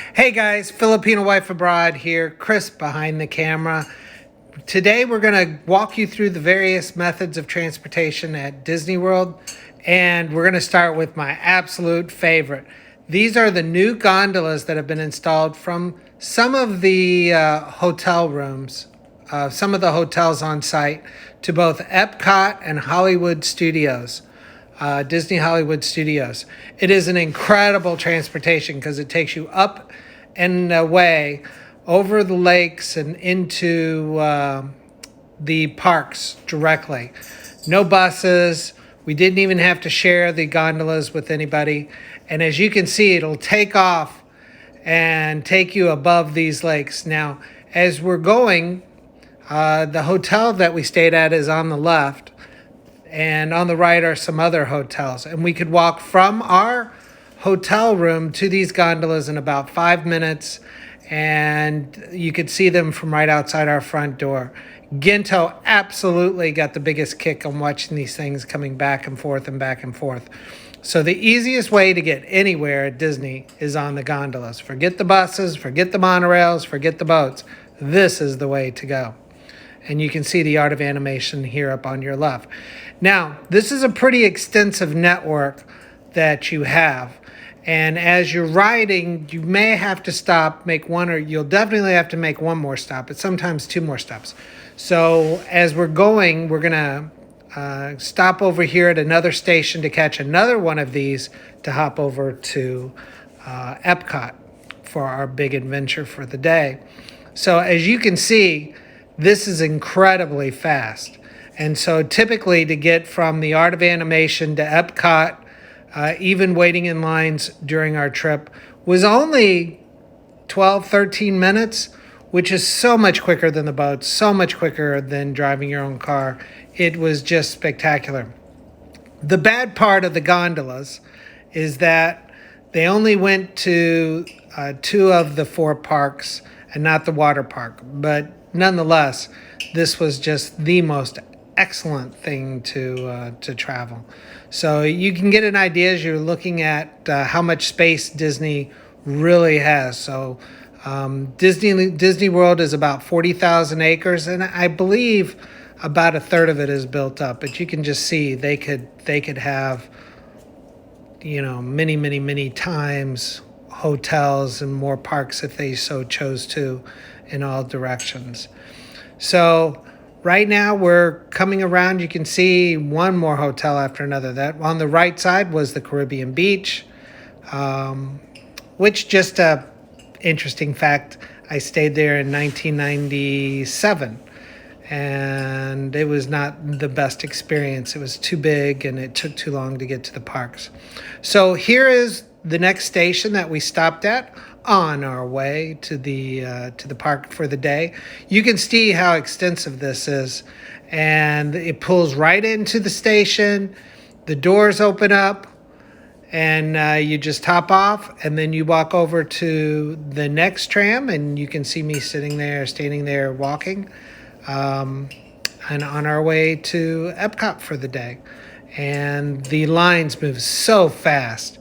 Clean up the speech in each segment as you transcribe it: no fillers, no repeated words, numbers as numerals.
Hey guys, Filipina wife abroad here, Chris behind the camera. Today we're going to walk you through the various methods of transportation at Disney World, and we're going to start with my absolute favorite. These are the new gondolas that have been installed from some of the hotel rooms, some of the hotels on site, to both Epcot and Hollywood Studios. Disney Hollywood Studios. It is an incredible transportation because it takes you up and away over the lakes and into the parks directly. No buses. We didn't even have to share the gondolas with anybody. And as you can see, it'll take off and take you above these lakes. Now, as we're going, the hotel that we stayed at is on the left, and on the right are some other hotels. And we could walk from our hotel room to these gondolas in about 5 minutes, and you could see them from right outside our front door. Ginto absolutely got the biggest kick on watching these things coming back and forth and back and forth. So the easiest way to get anywhere at Disney is on the gondolas. Forget the buses, forget the monorails, forget the boats. This is the way to go. And you can see the art of animation here up on your left. Now, this is a pretty extensive network that you have. And as you're riding, you may have to stop, make one, or you'll definitely have to make one more stop, but sometimes two more stops. So as we're going, we're going to stop over here at another station to catch another one of these to hop over to Epcot for our big adventure for the day. So as you can see, this is incredibly fast. And so typically to get from the art of animation to Epcot, even waiting in lines during our trip, was only 12, 13 minutes, which is so much quicker than the boats, so much quicker than driving your own car. It was just spectacular. The bad part of the gondolas is that they only went to 2 of the 4 parks and not the water park. But nonetheless, this was just the most excellent thing to travel. So you can get an idea as you're looking at how much space Disney really has. So Disney World is about 40,000 acres, and I believe about a third of it is built up. But you can just see they could have, many times hotels and more parks if they so chose to in all directions. So right now we're coming around. You can see one more hotel after another. That on the right side was the Caribbean Beach, which, just a interesting fact, I stayed there in 1997, and it was not the best experience. It was too big and it took too long to get to the parks. So here is the next station that we stopped at on our way to the park for the day. You can see how extensive this is, and it pulls right into the station. The doors open up, and you just hop off, and then you walk over to the next tram, and you can see me standing there, walking, and on our way to Epcot for the day. And the lines move so fast,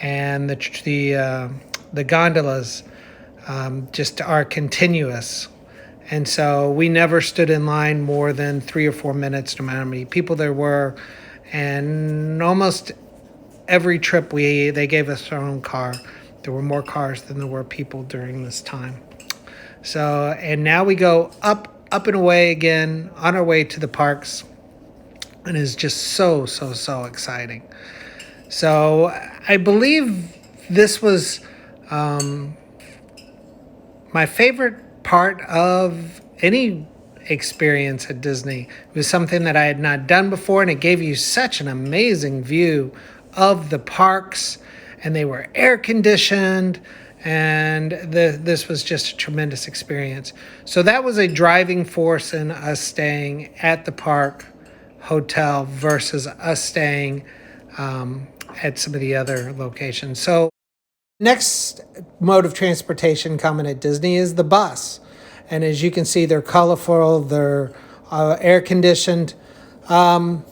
and the gondolas just are continuous. And so we never stood in line more than 3 or 4 minutes, no matter how many people there were. And almost every trip they gave us our own car. There were more cars than there were people during this time. So, and now we go up and away again on our way to the parks. And it's just so exciting. So I believe this was my favorite part of any experience at Disney. It was something that I had not done before, and it gave you such an amazing view of the parks, and they were air conditioned, and this was just a tremendous experience. So that was a driving force in us staying at the park hotel versus us staying at some of the other locations. So next mode of transportation coming at Disney is the bus. And as you can see, they're colorful, they're air conditioned. That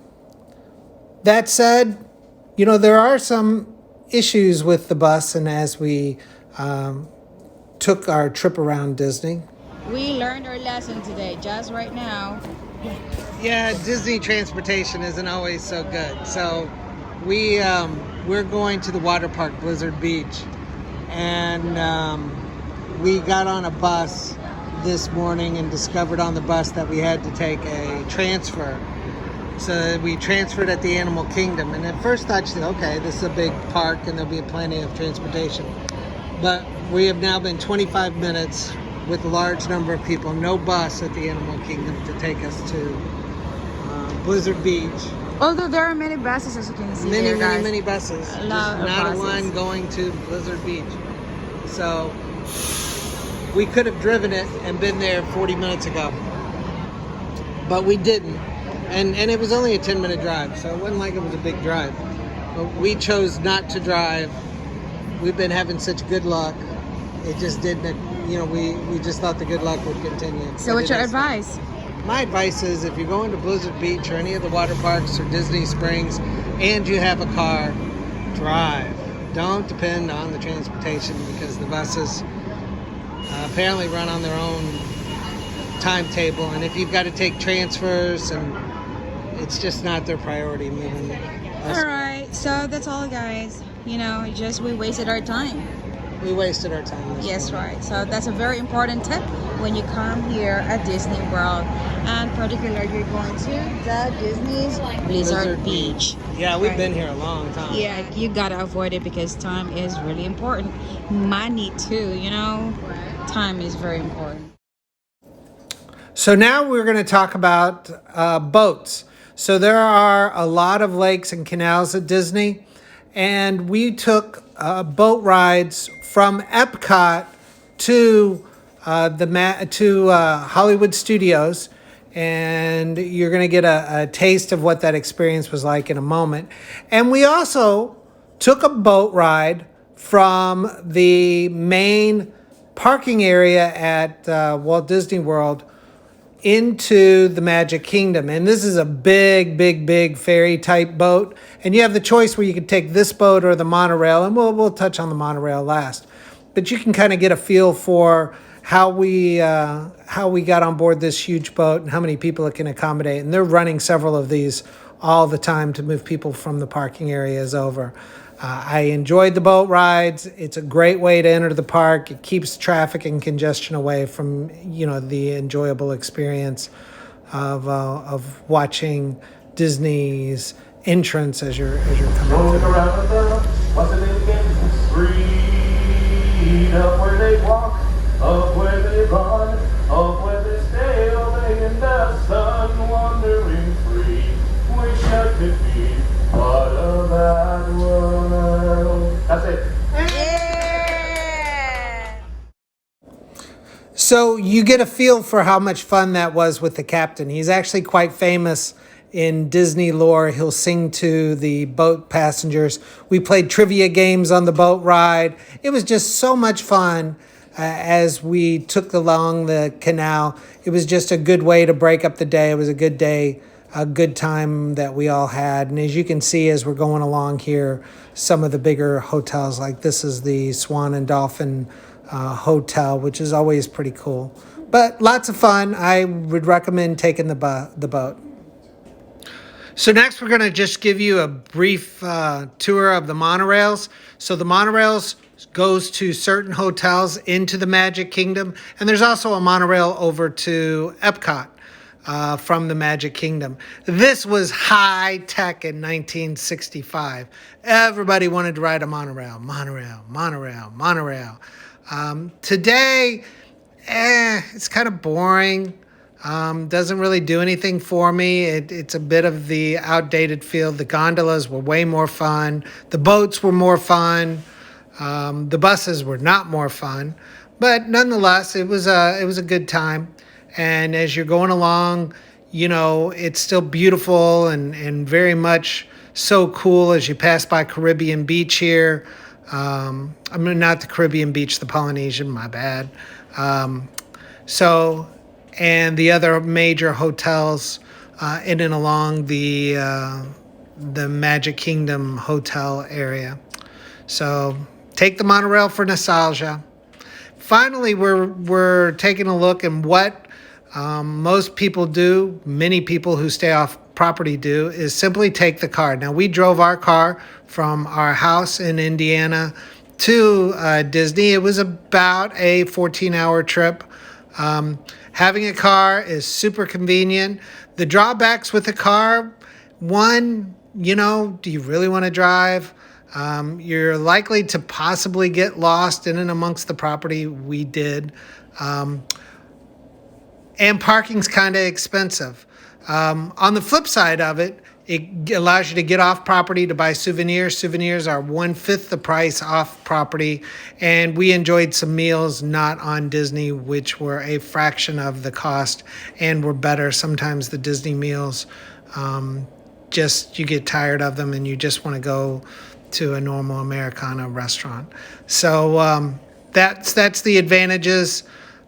said, there are some issues with the bus, and as we took our trip around Disney. We learned our lesson today, just right now. Yeah, Disney transportation isn't always so good. So we're going to the water park, Blizzard Beach, and we got on a bus this morning and discovered on the bus that we had to take a transfer. So we transferred at the Animal Kingdom, and at first I thought, okay, this is a big park and there'll be plenty of transportation. But we have now been 25 minutes with a large number of people, no bus at the Animal Kingdom to take us to Blizzard Beach. Although there are many buses, as you can see, Many buses. A lot of not buses. a one going to Blizzard Beach. So we could have driven it and been there 40 minutes ago, but we didn't. And it was only a 10-minute drive, so it wasn't like it was a big drive. But we chose not to drive. We've been having such good luck. It just didn't, we just thought the good luck would continue. So what's your advice? My advice is if you're going to Blizzard Beach or any of the water parks or Disney Springs and you have a car, drive. Don't depend on the transportation because the buses apparently run on their own timetable. And if you've got to take transfers, and it's just not their priority moving us. All right, so that's all, guys. Just we wasted our time. We wasted our time. Yes, right. So that's a very important tip when you come here at Disney World, and particularly you're going to the Disney's Blizzard Beach. Yeah, we've been here a long time. Yeah, you gotta avoid it because time is really important. Money too, time is very important. So now we're going to talk about boats. So there are a lot of lakes and canals at Disney, and we took boat rides from Epcot to Hollywood Studios, and you're going to get a taste of what that experience was like in a moment. And we also took a boat ride from the main parking area at Walt Disney World into the Magic Kingdom. And this is a big ferry type boat. And you have the choice where you could take this boat or the monorail. And we'll touch on the monorail last. But you can kind of get a feel for how we got on board this huge boat and how many people it can accommodate. And they're running several of these all the time to move people from the parking areas over. I enjoyed the boat rides. It's a great way to enter the park. It keeps traffic and congestion away from, the enjoyable experience of watching Disney's entrance as you're coming Rolling through. around the bell, what's the name again? Street, up where they walk, up where they run, up where they stay all day in the sun, wandering free. Wish I could be part of that world. That's it. Yeah! So you get a feel for how much fun that was with the captain. He's actually quite famous in Disney lore. He'll sing to the boat passengers. We played trivia games on the boat ride. It was just so much fun as we took along the canal. It was just a good way to break up the day. It was a good day, a good time that we all had. And as you can see, as we're going along here, some of the bigger hotels, like this is the Swan and Dolphin Hotel, which is always pretty cool. But lots of fun. I would recommend taking the boat. So next we're going to just give you a brief tour of the monorails. So the monorails goes to certain hotels into the Magic Kingdom. And there's also a monorail over to Epcot from the Magic Kingdom. This was high tech in 1965. Everybody wanted to ride a monorail. Today, it's kind of boring. Doesn't really do anything for me. It's a bit of the outdated feel. The gondolas were way more fun. The boats were more fun. The buses were not more fun. But nonetheless, it was a good time. And as you're going along, it's still beautiful and very much so cool as you pass by Caribbean Beach here. Not the Caribbean Beach, the Polynesian, my bad. And the other major hotels in and along the Magic Kingdom hotel area. So take the monorail for nostalgia. finally, we're taking a look at what most people do, many people who stay off property do, is simply take the car. Now, we drove our car from our house in Indiana to Disney. It was about a 14-hour trip. Having a car is super convenient. The drawbacks with a car, one, do you really want to drive? You're likely to possibly get lost in and amongst the property. We did. And parking's kind of expensive. On the flip side of it, it allows you to get off property to buy souvenirs. Souvenirs are 1/5 the price off property. And we enjoyed some meals not on Disney, which were a fraction of the cost and were better. Sometimes the Disney meals, you get tired of them and you just want to go to a normal Americana restaurant. So that's the advantages.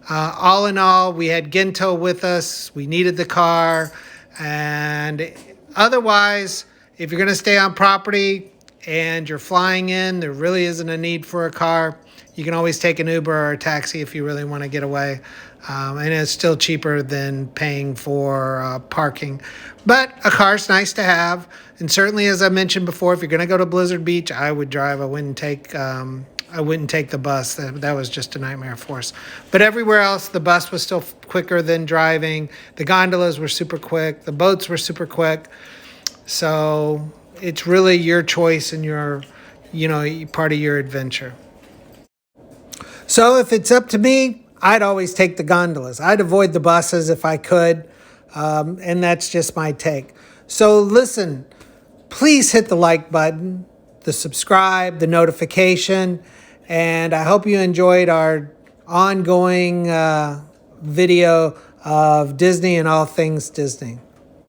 All in all, we had Ginto with us. We needed the car. And otherwise, if you're going to stay on property and you're flying in, there really isn't a need for a car. You can always take an Uber or a taxi if you really want to get away. And it's still cheaper than paying for parking. But a car's nice to have. And certainly, as I mentioned before, if you're going to go to Blizzard Beach, I would drive. I wouldn't take the bus. That was just a nightmare for us. But everywhere else, the bus was still quicker than driving. The gondolas were super quick. The boats were super quick. So it's really your choice and your, part of your adventure. So if it's up to me, I'd always take the gondolas. I'd avoid the buses if I could. And that's just my take. So listen, please hit the like button, the subscribe, the notification. And I hope you enjoyed our ongoing video of Disney and all things Disney.